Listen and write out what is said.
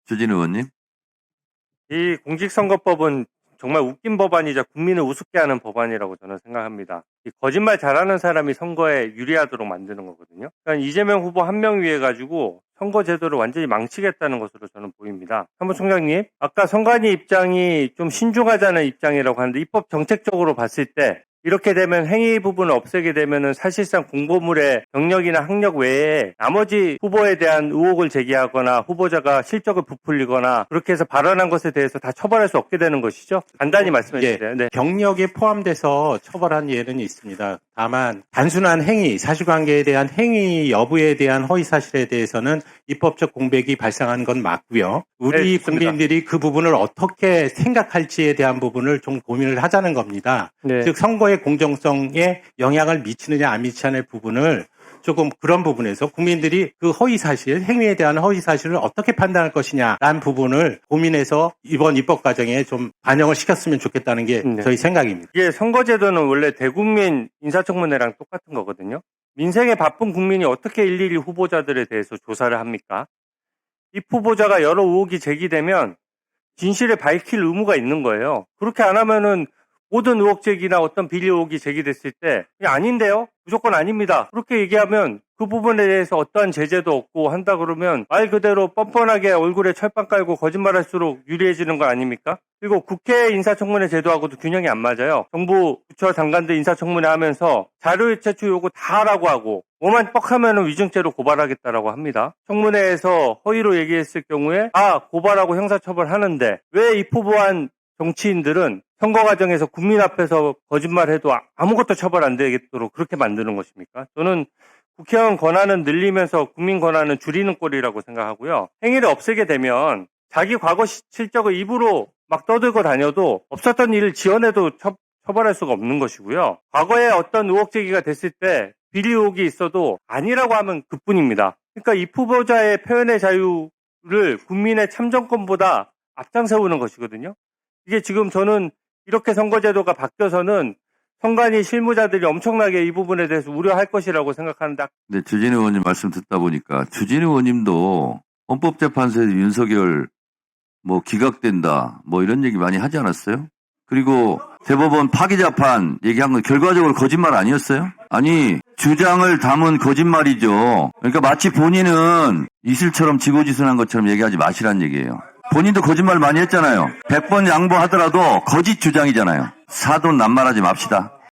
주진 의원님. 이 공직선거법은 정말 웃긴 법안이자 국민을 우습게 하는 법안이라고 저는 생각합니다. 이 거짓말 잘하는 사람이 선거에 유리하도록 만드는 거거든요. 그러니까 이재명 후보 한 명 위해 가지고 선거 제도를 완전히 망치겠다는 것으로 저는 보입니다. 사무총장님, 아까 선관위 입장이 좀 신중하자는 입장이라고 하는데 입법 정책적으로 봤을 때 이렇게 되면 행위 부분을 없애게 되면은 사실상 공보물의 경력이나 학력 외에 나머지 후보에 대한 의혹을 제기하거나 후보자가 실적을 부풀리거나 그렇게 해서 발언한 것에 대해서 다 처벌할 수 없게 되는 것이죠. 간단히 말씀해 주세요. 네. 경력에 포함돼서 처벌한 예는 있습니다. 다만 단순한 행위, 사실관계에 대한 행위 여부에 대한 허위사실에 대해서는 입법적 공백이 발생한 건 맞고요. 우리 국민들이 그 부분을 어떻게 생각할지에 대한 부분을 좀 고민을 하자는 겁니다. 네. 즉 선거의 공정성에 영향을 미치느냐 안 미치느냐의 부분을 조금 그런 부분에서 국민들이 그 허위사실, 행위에 대한 허위사실을 어떻게 판단할 것이냐라는 부분을 고민해서 이번 입법 과정에 좀 반영을 시켰으면 좋겠다는 게 저희 생각입니다. 이게 선거제도는 원래 대국민 인사청문회랑 똑같은 거거든요. 민생에 바쁜 국민이 어떻게 일일이 후보자들에 대해서 조사를 합니까? 이 후보자가 여러 의혹이 제기되면 진실을 밝힐 의무가 있는 거예요. 그렇게 안 하면은 모든 의혹 제기나 어떤 비리 의혹이 제기됐을 때 아닌데요? 무조건 아닙니다. 그렇게 얘기하면 그 부분에 대해서 어떠한 제재도 없고 한다 그러면 말 그대로 뻔뻔하게 얼굴에 철판 깔고 거짓말할수록 유리해지는 거 아닙니까? 그리고 국회 인사청문회 제도하고도 균형이 안 맞아요. 정부 부처 장관들 인사청문회 하면서 자료 제출 요구 다 하라고 하고 뭐만 뻑하면 위증죄로 고발하겠다라고 합니다. 청문회에서 허위로 얘기했을 경우에 고발하고 형사처벌하는데 왜 이 포부한 정치인들은 선거 과정에서 국민 앞에서 거짓말해도 아무것도 처벌 안 되겠도록 그렇게 만드는 것입니까? 저는 국회의원 권한은 늘리면서 국민 권한은 줄이는 꼴이라고 생각하고요. 행위를 없애게 되면 자기 과거 실적을 입으로 막 떠들고 다녀도 없었던 일을 지어내도 처벌할 수가 없는 것이고요. 과거에 어떤 의혹 제기가 됐을 때 비리 의혹이 있어도 아니라고 하면 그뿐입니다. 그러니까 이 후보자의 표현의 자유를 국민의 참정권보다 앞장세우는 것이거든요. 이게 지금 저는 이렇게 선거제도가 바뀌어서는 선관위 실무자들이 엄청나게 이 부분에 대해서 우려할 것이라고 생각하는데. 네, 주진 의원님 말씀 듣다 보니까 주진 의원님도 헌법재판소에서 윤석열 기각된다 이런 얘기 많이 하지 않았어요? 그리고 대법원 파기재판 얘기한 건 결과적으로 거짓말 아니었어요? 아니, 주장을 담은 거짓말이죠. 그러니까 마치 본인은 이슬처럼 지고지순한 것처럼 얘기하지 마시란 얘기예요. 본인도 거짓말 많이 했잖아요. 100번 양보하더라도 거짓 주장이잖아요. 사돈 낱말하지 맙시다.